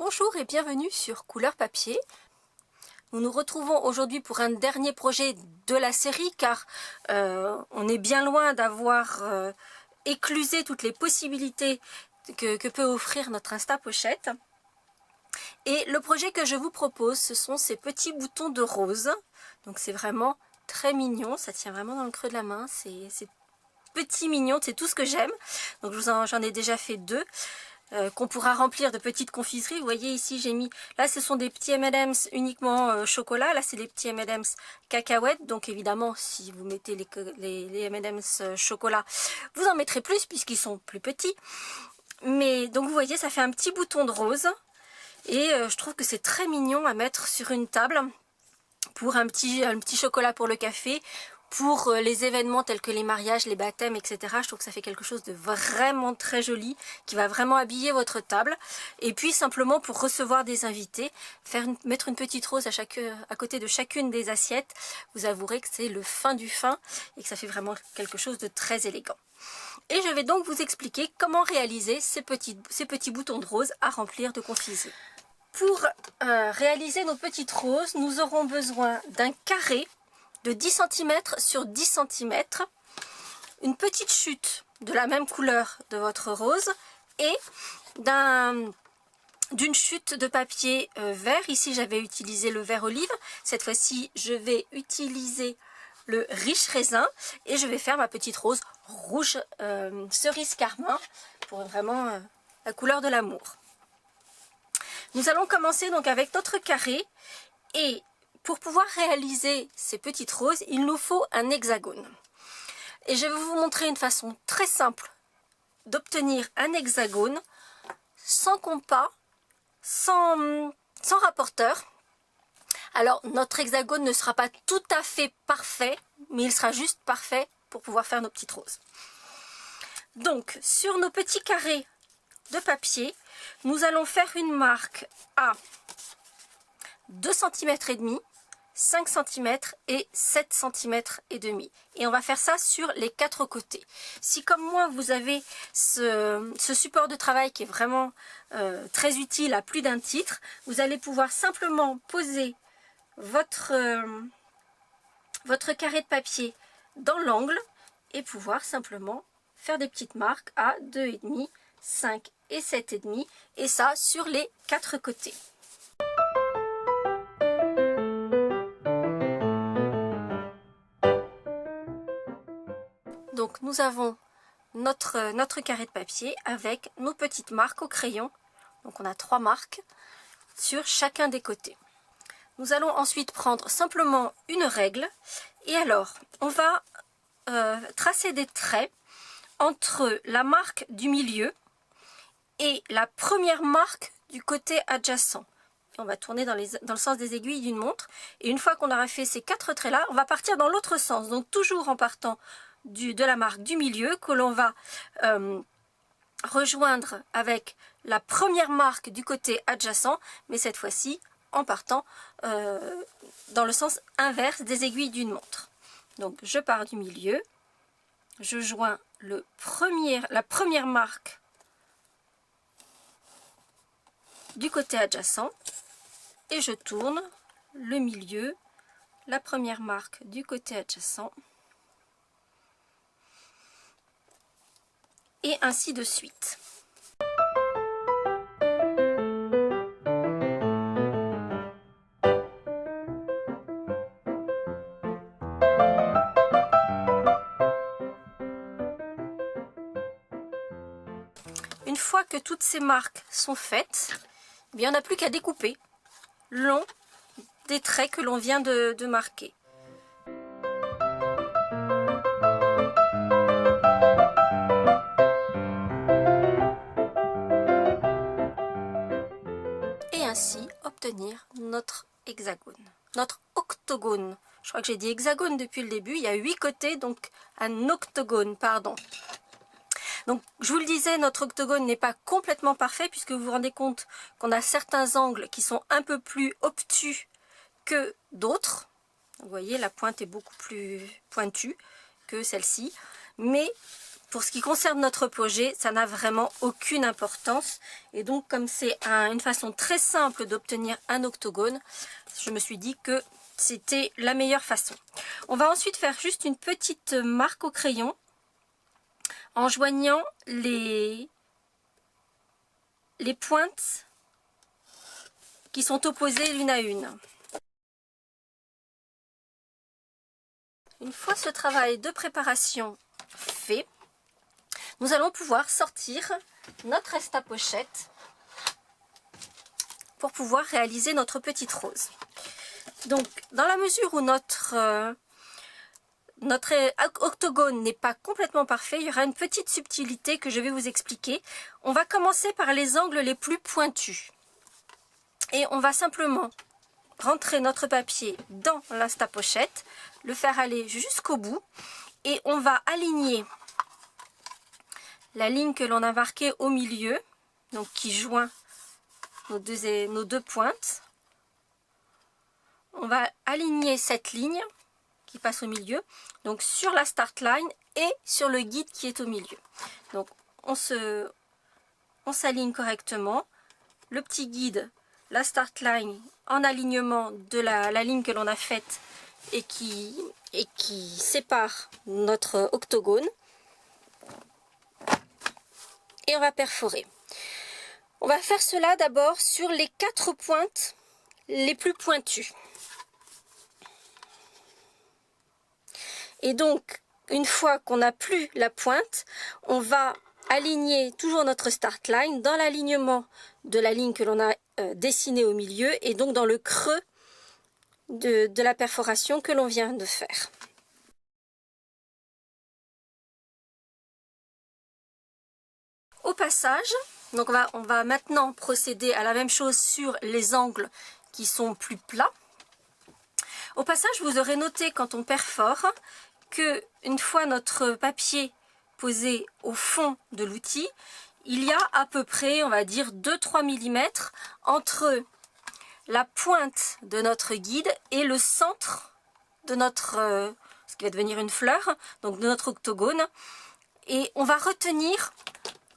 Bonjour et bienvenue sur Couleur Papier. Nous nous retrouvons aujourd'hui pour un dernier projet de la série car on est bien loin d'avoir éclusé toutes les possibilités que peut offrir notre Insta Pochette. Et le projet que je vous propose, ce sont ces petits boutons de rose. Donc c'est vraiment très mignon, ça tient vraiment dans le creux de la main, c'est petit mignon, c'est tout ce que j'aime. Donc j'en ai déjà fait deux. Qu'on pourra remplir de petites confiseries. Vous voyez ici j'ai mis, là ce sont des petits M&M's uniquement chocolat, là c'est des petits M&M's cacahuètes, donc évidemment si vous mettez les M&M's chocolat, vous en mettrez plus puisqu'ils sont plus petits. Mais donc vous voyez ça fait un petit bouton de rose et je trouve que c'est très mignon à mettre sur une table pour un petit chocolat pour le café. Pour les événements tels que les mariages, les baptêmes, etc. Je trouve que ça fait quelque chose de vraiment très joli, qui va vraiment habiller votre table. Et puis simplement pour recevoir des invités, mettre une petite rose à côté de chacune des assiettes, vous avouerez que c'est le fin du fin et que ça fait vraiment quelque chose de très élégant. Et je vais donc vous expliquer comment réaliser ces petits boutons de rose à remplir de confiserie. Pour réaliser nos petites roses, nous aurons besoin d'un carré de 10 cm sur 10 cm, une petite chute de la même couleur de votre rose et d'une chute de papier vert. Ici j'avais utilisé le vert olive, cette fois-ci je vais utiliser le riche raisin et je vais faire ma petite rose rouge cerise carmin pour vraiment la couleur de l'amour. Nous allons commencer donc avec notre carré et pour pouvoir réaliser ces petites roses, il nous faut un hexagone. Et je vais vous montrer une façon très simple d'obtenir un hexagone sans compas, sans rapporteur. Alors notre hexagone ne sera pas tout à fait parfait, mais il sera juste parfait pour pouvoir faire nos petites roses. Donc sur nos petits carrés de papier, nous allons faire une marque à 2 cm et demi, 5 cm et 7 cm et demi. Et on va faire ça sur les 4 côtés. Si comme moi vous avez ce support de travail qui est vraiment très utile à plus d'un titre, vous allez pouvoir simplement poser votre carré de papier dans l'angle et pouvoir simplement faire des petites marques à 2,5, 5 et 7,5 et ça sur les 4 côtés. Donc nous avons notre carré de papier avec nos petites marques au crayon. Donc on a 3 marques sur chacun des côtés. Nous allons ensuite prendre simplement une règle. Et alors on va tracer des traits entre la marque du milieu et la première marque du côté adjacent. Et on va tourner dans le sens des aiguilles d'une montre. Et une fois qu'on aura fait ces 4 traits là, on va partir dans l'autre sens. Donc toujours en partant de la marque du milieu que l'on va rejoindre avec la première marque du côté adjacent, mais cette fois-ci en partant dans le sens inverse des aiguilles d'une montre. Donc je pars du milieu, je joins la première marque du côté adjacent et je tourne le milieu, la première marque du côté adjacent. Et ainsi de suite. Une fois que toutes ces marques sont faites, eh bien, on n'a plus qu'à découper le long des traits que l'on vient de marquer. Ainsi obtenir notre hexagone, notre octogone. Je crois que j'ai dit hexagone depuis le début, il y a 8 côtés, donc un octogone, pardon. Donc je vous le disais, notre octogone n'est pas complètement parfait puisque vous vous rendez compte qu'on a certains angles qui sont un peu plus obtus que d'autres. Vous voyez, la pointe est beaucoup plus pointue que celle-ci, mais pour ce qui concerne notre projet, ça n'a vraiment aucune importance. Et donc, comme c'est une façon très simple d'obtenir un octogone, je me suis dit que c'était la meilleure façon. On va ensuite faire juste une petite marque au crayon en joignant les pointes qui sont opposées l'une à une. Une fois ce travail de préparation fait, nous allons pouvoir sortir notre reste à pochette pour pouvoir réaliser notre petite rose. Donc, dans la mesure où notre octogone n'est pas complètement parfait, il y aura une petite subtilité que je vais vous expliquer. On va commencer par les angles les plus pointus. Et on va simplement rentrer notre papier dans l'insta-pochette, le faire aller jusqu'au bout. Et on va aligner la ligne que l'on a marquée au milieu, donc qui joint nos deux pointes. On va aligner cette ligne qui passe au milieu, donc sur la start line et sur le guide qui est au milieu. Donc on s'aligne correctement, le petit guide, la start line en alignement de la ligne que l'on a faite et qui sépare notre octogone. Et on va perforer. On va faire cela d'abord sur les 4 pointes les plus pointues. Et donc, une fois qu'on n'a plus la pointe, on va aligner toujours notre start line dans l'alignement de la ligne que l'on a dessinée au milieu et donc dans le creux de la perforation que l'on vient de faire. Au passage, donc on va maintenant procéder à la même chose sur les angles qui sont plus plats. Au passage, vous aurez noté quand on perfore que une fois notre papier posé au fond de l'outil, il y a à peu près, on va dire 2-3 mm entre la pointe de notre guide et le centre de notre, ce qui va devenir une fleur, donc de notre octogone. Et on va retenir,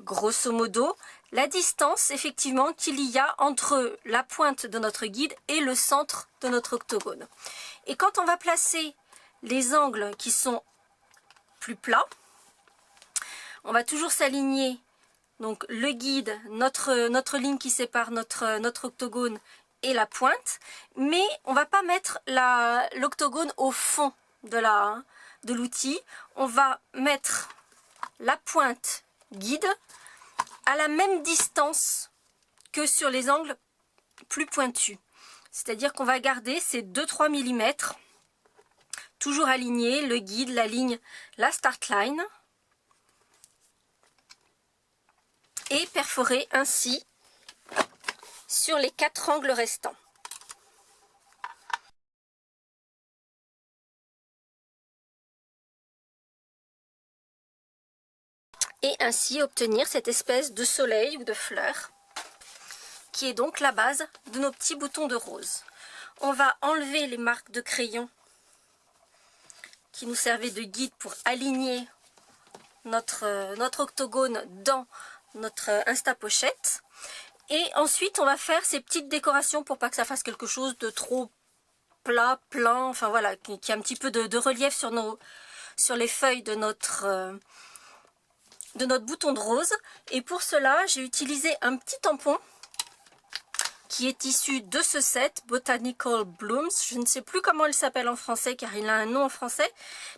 grosso modo, la distance effectivement qu'il y a entre la pointe de notre guide et le centre de notre octogone. Et quand on va placer les angles qui sont plus plats, on va toujours s'aligner, donc le guide, notre ligne qui sépare notre octogone et la pointe, mais on ne va pas mettre l'octogone au fond de l'outil. On va mettre la pointe guide à la même distance que sur les angles plus pointus. C'est-à-dire qu'on va garder ces 2-3 mm, toujours alignés, le guide, la ligne, la start line, et perforer ainsi sur les 4 angles restants. Et ainsi obtenir cette espèce de soleil ou de fleur qui est donc la base de nos petits boutons de rose. On va enlever les marques de crayon qui nous servaient de guide pour aligner notre octogone dans notre Instapochette. Et ensuite, on va faire ces petites décorations pour pas que ça fasse quelque chose de trop plat, plein, enfin voilà, qui a un petit peu de relief sur les feuilles de notre bouton de rose. Et pour cela, j'ai utilisé un petit tampon qui est issu de ce set, Botanical Blooms. Je ne sais plus comment il s'appelle en français, car il a un nom en français.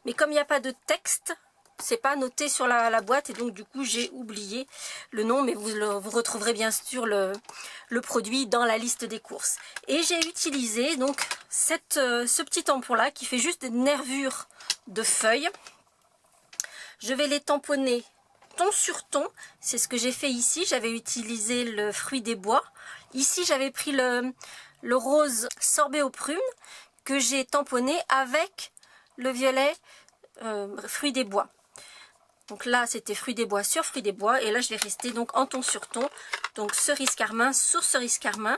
Mais comme il n'y a pas de texte, c'est pas noté sur la boîte, et donc du coup j'ai oublié le nom, mais vous retrouverez bien sûr le produit dans la liste des courses. Et j'ai utilisé donc ce petit tampon là qui fait juste des nervures de feuilles. Je vais les tamponner ton sur ton, c'est ce que j'ai fait ici. J'avais utilisé le fruit des bois. Ici j'avais pris le rose sorbet aux prunes que j'ai tamponné avec le violet fruit des bois. Donc là c'était fruit des bois sur fruit des bois, et là je vais rester donc en ton sur ton, donc cerise carmin sur cerise carmin.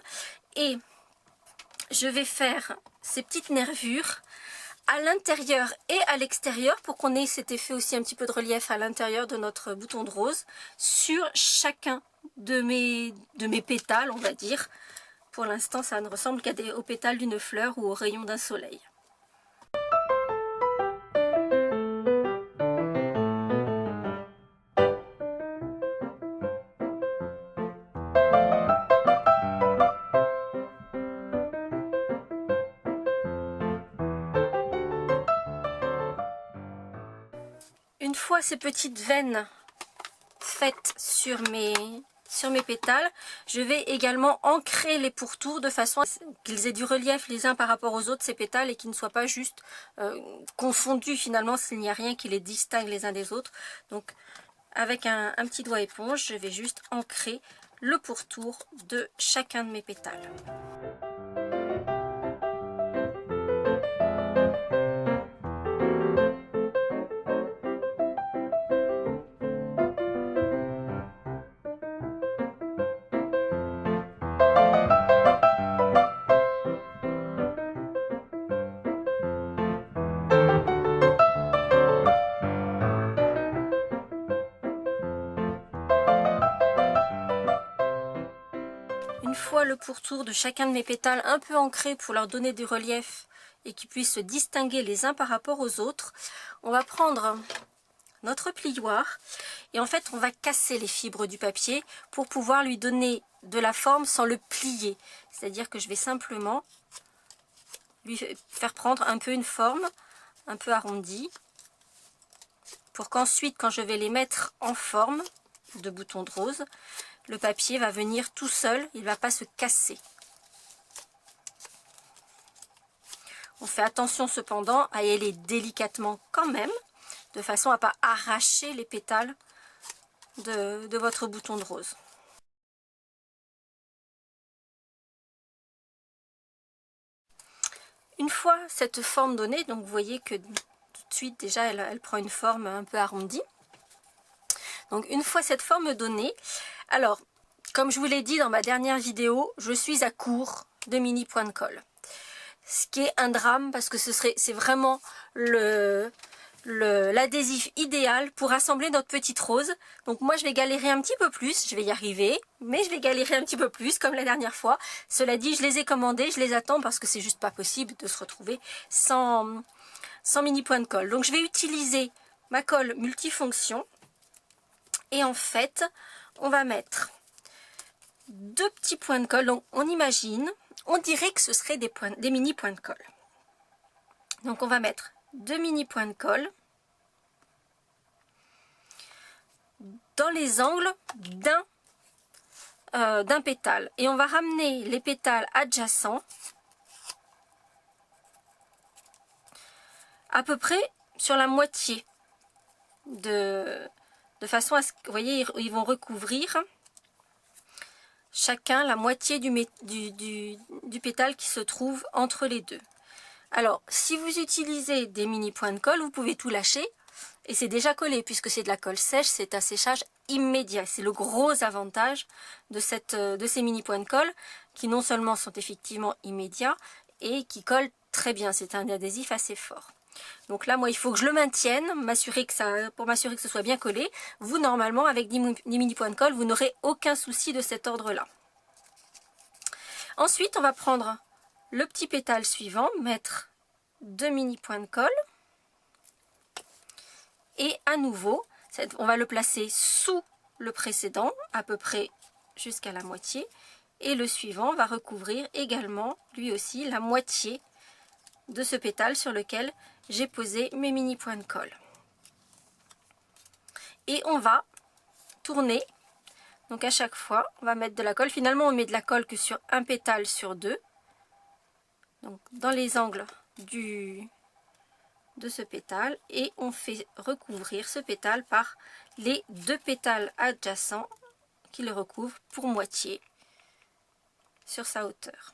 Et je vais faire ces petites nervures à l'intérieur et à l'extérieur pour qu'on ait cet effet aussi un petit peu de relief à l'intérieur de notre bouton de rose sur chacun de mes pétales, on va dire. Pour l'instant, ça ne ressemble qu'aux pétales d'une fleur ou aux rayons d'un soleil. Une fois ces petites veines faites sur mes pétales, je vais également ancrer les pourtours de façon à ce qu'ils aient du relief les uns par rapport aux autres, ces pétales, et qu'ils ne soient pas juste confondus finalement s'il n'y a rien qui les distingue les uns des autres. Donc avec un petit doigt éponge, je vais juste ancrer le pourtour de chacun de mes pétales. Une fois le pourtour de chacun de mes pétales un peu ancré pour leur donner du relief et qu'ils puissent se distinguer les uns par rapport aux autres, on va prendre notre plioir et en fait on va casser les fibres du papier pour pouvoir lui donner de la forme sans le plier. C'est-à-dire que je vais simplement lui faire prendre un peu une forme un peu arrondie pour qu'ensuite quand je vais les mettre en forme de bouton de rose, le papier va venir tout seul, il ne va pas se casser. On fait attention cependant à y aller délicatement quand même, de façon à ne pas arracher les pétales de votre bouton de rose. Une fois cette forme donnée, donc vous voyez que tout de suite déjà elle prend une forme un peu arrondie. Donc une fois cette forme donnée, alors comme je vous l'ai dit dans ma dernière vidéo, je suis à court de mini points de colle. Ce qui est un drame parce que c'est vraiment l'adhésif idéal pour assembler notre petite rose. Donc moi je vais galérer un petit peu plus, je vais y arriver, mais je vais galérer un petit peu plus comme la dernière fois. Cela dit, je les ai commandés, je les attends parce que c'est juste pas possible de se retrouver sans mini point de colle. Donc je vais utiliser ma colle multifonction et en fait on va mettre deux petits points de colle. Donc on imagine, on dirait que ce serait des mini points de colle. Donc on va mettre deux mini points de colle dans les angles d'un pétale et on va ramener les pétales adjacents à peu près sur la moitié de façon à ce que vous voyez ils vont recouvrir chacun la moitié du pétale qui se trouve entre les deux. Alors si vous utilisez des mini points de colle, vous pouvez tout lâcher et c'est déjà collé puisque c'est de la colle sèche, c'est un séchage immédiat. C'est le gros avantage de ces mini points de colle qui non seulement sont effectivement immédiats et qui collent très bien. C'est un adhésif assez fort. Donc là, moi, il faut que je le maintienne, pour m'assurer que ce soit bien collé. Vous, normalement, avec des mini points de colle, vous n'aurez aucun souci de cet ordre-là. Ensuite, on va prendre le petit pétale suivant, mettre deux mini points de colle. Et à nouveau, on va le placer sous le précédent, à peu près jusqu'à la moitié. Et le suivant va recouvrir également, lui aussi, la moitié de ce pétale sur lequel j'ai posé mes mini points de colle. Et on va tourner. Donc à chaque fois, on va mettre de la colle. Finalement, on met de la colle que sur un pétale sur deux. Donc dans les angles de ce pétale. Et on fait recouvrir ce pétale par les deux pétales adjacents qui le recouvrent pour moitié sur sa hauteur.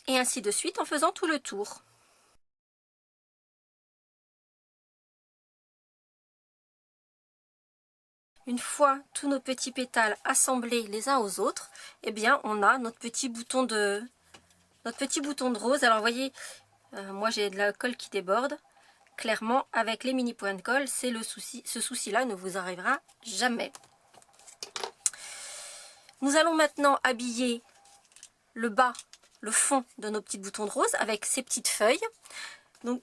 Et ainsi de suite en faisant tout le tour. Une fois tous nos petits pétales assemblés les uns aux autres, eh bien on a notre petit bouton de notre petit bouton de rose. Alors vous voyez, moi j'ai de la colle qui déborde. Clairement, avec les mini points de colle, c'est le souci. Ce souci-là ne vous arrivera jamais. Nous allons maintenant habiller le bas, le fond de nos petits boutons de rose avec ces petites feuilles. Donc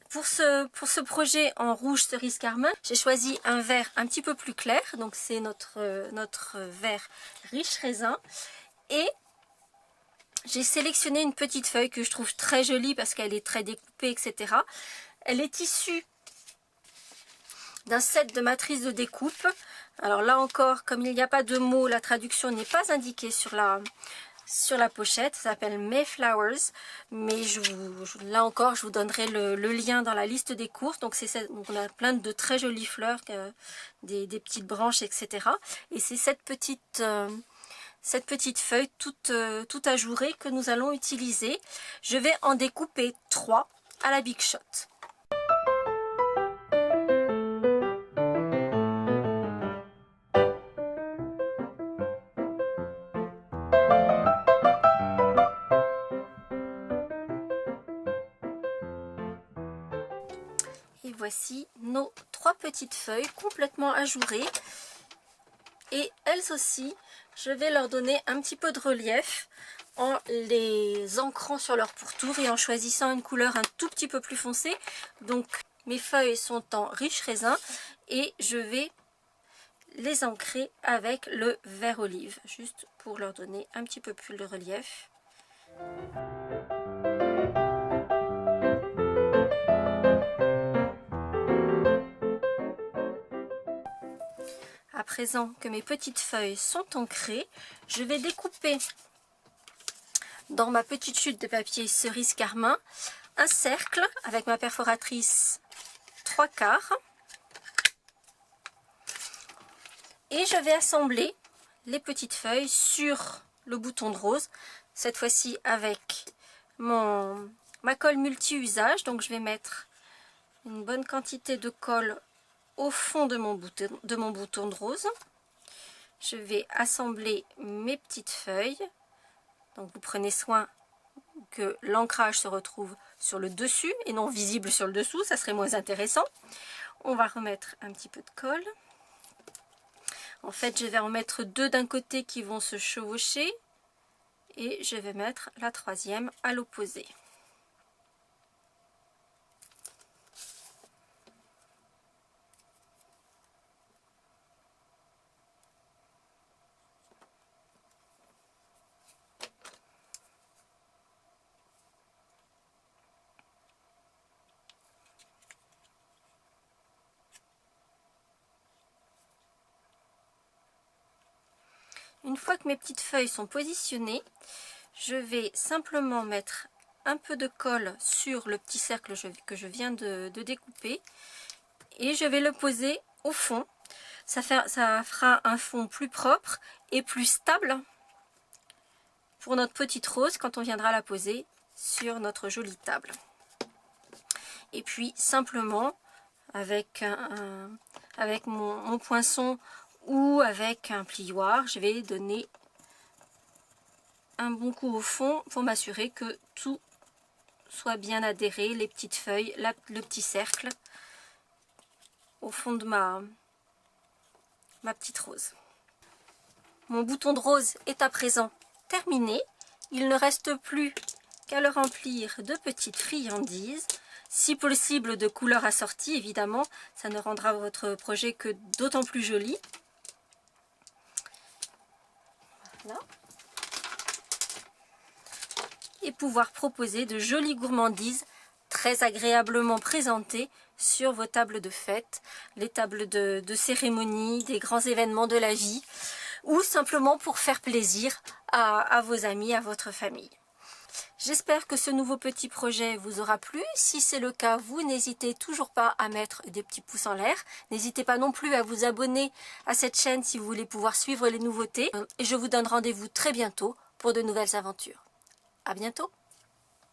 pour ce projet en rouge cerise carmin, j'ai choisi un vert un petit peu plus clair. Donc c'est notre vert riche raisin. Et j'ai sélectionné une petite feuille que je trouve très jolie parce qu'elle est très découpée, etc. Elle est issue d'un set de matrices de découpe. Alors là encore, comme il n'y a pas de mots, la traduction n'est pas indiquée sur la pochette. Ça s'appelle Mayflowers. Mais là encore, je vous donnerai le lien dans la liste des courses. Donc on a plein de très jolies fleurs, des petites branches, etc. Et c'est cette petite feuille toute ajourée que nous allons utiliser. Je vais en découper 3 à la Big Shot. Et voici nos 3 petites feuilles complètement ajourées. Et elles aussi, je vais leur donner un petit peu de relief en les ancrant sur leur pourtour et en choisissant une couleur un tout petit peu plus foncée. Donc mes feuilles sont en riche raisin et je vais les ancrer avec le vert olive, juste pour leur donner un petit peu plus de relief. À présent que mes petites feuilles sont ancrées, je vais découper dans ma petite chute de papier cerise carmin un cercle avec ma perforatrice 3/4 et je vais assembler les petites feuilles sur le bouton de rose, cette fois-ci avec ma colle multi-usage. Donc je vais mettre une bonne quantité de colle au fond de mon bouton de rose. Je vais assembler mes petites feuilles. Donc vous prenez soin que l'ancrage se retrouve sur le dessus et non visible sur le dessous, ça serait moins intéressant. On va remettre un petit peu de colle. En fait, je vais en mettre 2 d'un côté qui vont se chevaucher et je vais mettre la 3e à l'opposé. Une fois que mes petites feuilles sont positionnées, je vais simplement mettre un peu de colle sur le petit cercle que je viens de découper et je vais le poser au fond. Ça fera un fond plus propre et plus stable pour notre petite rose quand on viendra la poser sur notre jolie table. Et puis simplement avec mon poinçon ou avec un plioir, je vais donner un bon coup au fond pour m'assurer que tout soit bien adhéré, les petites feuilles, le petit cercle au fond de ma petite rose. Mon bouton de rose est à présent terminé. Il ne reste plus qu'à le remplir de petites friandises, si possible de couleurs assorties évidemment, ça ne rendra votre projet que d'autant plus joli. Voilà. Et pouvoir proposer de jolies gourmandises très agréablement présentées sur vos tables de fête, les tables de cérémonie, des grands événements de la vie, ou simplement pour faire plaisir à vos amis, à votre famille. J'espère que ce nouveau petit projet vous aura plu. Si c'est le cas, vous n'hésitez toujours pas à mettre des petits pouces en l'air. N'hésitez pas non plus à vous abonner à cette chaîne si vous voulez pouvoir suivre les nouveautés. Et je vous donne rendez-vous très bientôt pour de nouvelles aventures. À bientôt!